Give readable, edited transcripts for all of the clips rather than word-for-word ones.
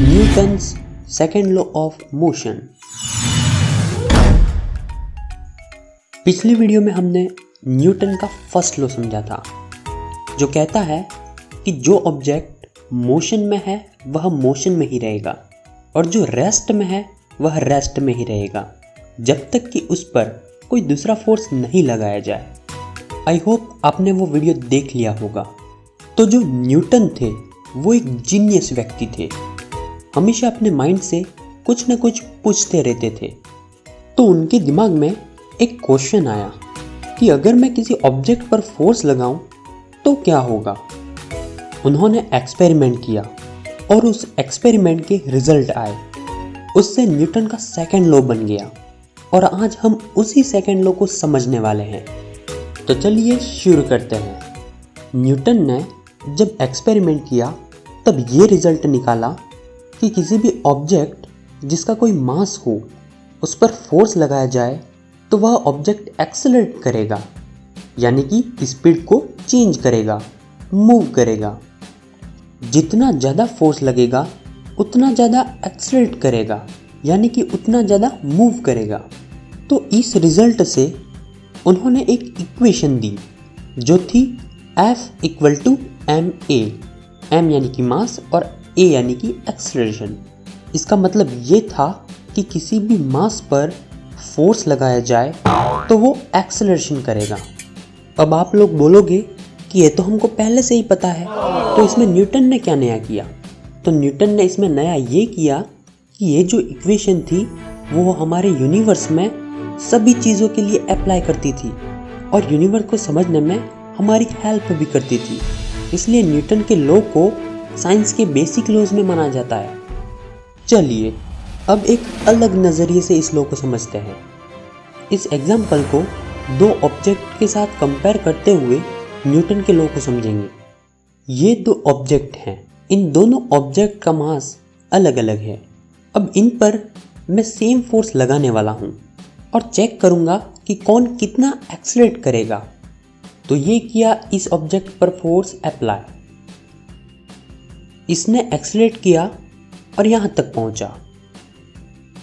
Newton's second law of motion. पिछली video में हमने न्यूटन का फर्स्ट लॉ समझा था, जो कहता है कि जो ऑब्जेक्ट मोशन में है वह मोशन में ही रहेगा और जो रेस्ट में है वह रेस्ट में ही रहेगा जब तक कि उस पर कोई दूसरा फोर्स नहीं लगाया जाए। आई होप आपने वो वीडियो देख लिया होगा। तो जो न्यूटन थे वो एक जीनियस व्यक्ति थे, हमेशा अपने माइंड से कुछ न कुछ पूछते रहते थे। तो उनके दिमाग में एक क्वेश्चन आया कि अगर मैं किसी ऑब्जेक्ट पर फोर्स लगाऊं तो क्या होगा। उन्होंने एक्सपेरिमेंट किया और उस एक्सपेरिमेंट के रिजल्ट आए। उससे न्यूटन का सेकंड लॉ बन गया और आज हम उसी सेकंड लॉ को समझने वाले हैं। तो चलिए शुरू करते हैं। न्यूटन ने जब एक्सपेरिमेंट किया तब ये रिजल्ट निकाला कि किसी भी ऑब्जेक्ट जिसका कोई मास हो उस पर फोर्स लगाया जाए तो वह ऑब्जेक्ट एक्सेलरेट करेगा, यानी कि स्पीड को चेंज करेगा, मूव करेगा। जितना ज़्यादा फोर्स लगेगा उतना ज़्यादा एक्सेलरेट करेगा, यानी कि उतना ज़्यादा मूव करेगा। तो इस रिजल्ट से उन्होंने एक इक्वेशन दी जो थी F = ma, m यानी कि मास और a यानी कि एक्सेलरेशन। इसका मतलब ये था कि किसी भी मास पर फोर्स लगाया जाए तो वो एक्सेलरेशन करेगा। अब आप लोग बोलोगे कि ये तो हमको पहले से ही पता है, तो इसमें न्यूटन ने क्या नया किया। तो न्यूटन ने इसमें नया ये किया कि ये जो इक्वेशन थी वो हमारे यूनिवर्स में सभी चीज़ों के लिए अप्लाई करती थी और यूनिवर्स को समझने में हमारी हेल्प भी करती थी। इसलिए न्यूटन के लॉ को साइंस के बेसिक लॉज में माना जाता है। चलिए अब एक अलग नज़रिए से इस लॉ को समझते हैं। इस एग्जाम्पल को दो ऑब्जेक्ट के साथ कंपेयर करते हुए न्यूटन के लॉ को समझेंगे। ये दो ऑब्जेक्ट हैं, इन दोनों ऑब्जेक्ट का मास अलग अलग है। अब इन पर मैं सेम फोर्स लगाने वाला हूँ और चेक करूँगा कि कौन कितना एक्सेलरेट करेगा। तो ये किया इस ऑब्जेक्ट पर फोर्स अप्लाई, इसने एक्सेलरेट किया और यहाँ तक पहुँचा।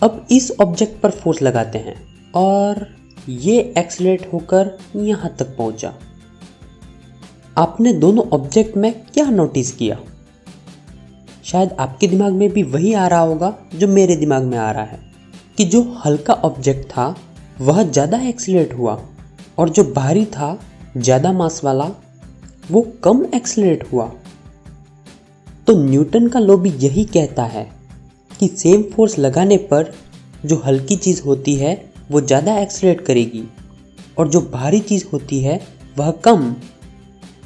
अब इस ऑब्जेक्ट पर फोर्स लगाते हैं और ये एक्सेलरेट होकर यहाँ तक पहुँचा। आपने दोनों ऑब्जेक्ट में क्या नोटिस किया? शायद आपके दिमाग में भी वही आ रहा होगा जो मेरे दिमाग में आ रहा है कि जो हल्का ऑब्जेक्ट था वह ज़्यादा एक्सेलरेट हुआ और जो भारी था ज़्यादा मास वाला वो कम एक्सेलरेट हुआ। तो न्यूटन का लॉ भी यही कहता है कि सेम फोर्स लगाने पर जो हल्की चीज़ होती है वो ज़्यादा एक्सेलरेट करेगी और जो भारी चीज़ होती है वह कम।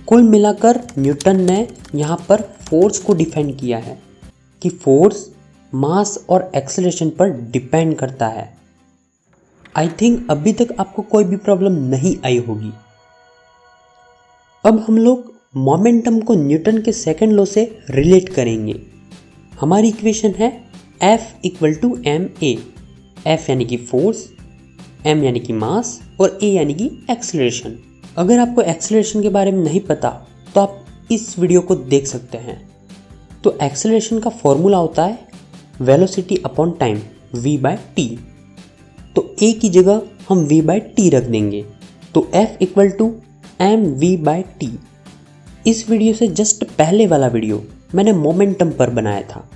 कुल मिलाकर न्यूटन ने यहाँ पर फोर्स को डिफाइन किया है कि फोर्स मास और एक्सेलरेशन पर डिपेंड करता है। आई थिंक अभी तक आपको कोई भी प्रॉब्लम नहीं आई होगी। अब हम लोग मोमेंटम को न्यूटन के सेकंड लॉ से रिलेट करेंगे। हमारी इक्वेशन है F = ma, F यानी कि फोर्स, m यानी कि मास और a यानी कि एक्सेलरेशन। अगर आपको एक्सेलरेशन के बारे में नहीं पता तो आप इस वीडियो को देख सकते हैं। तो एक्सेलरेशन का फॉर्मूला होता है वेलोसिटी अपॉन टाइम, v/t। तो a की जगह हम v/t रख देंगे। तो F = mv/t। इस वीडियो से जस्ट पहले वाला वीडियो मैंने मोमेंटम पर बनाया था।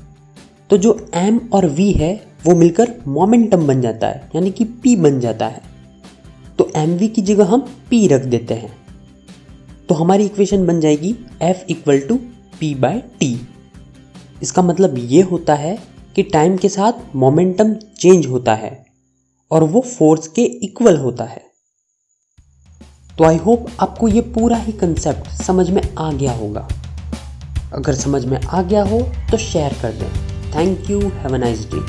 तो जो m और v है वो मिलकर मोमेंटम बन जाता है, यानी कि p बन जाता है। तो mv की जगह हम p रख देते हैं। तो हमारी इक्वेशन बन जाएगी F = p/t। इसका मतलब ये होता है कि टाइम के साथ मोमेंटम चेंज होता है और वो फोर्स के इक्वल होता है। तो आई होप आपको ये पूरा ही कंसेप्ट समझ में आ गया होगा। अगर समझ में आ गया हो तो शेयर कर दें। Thank you, have a nice day.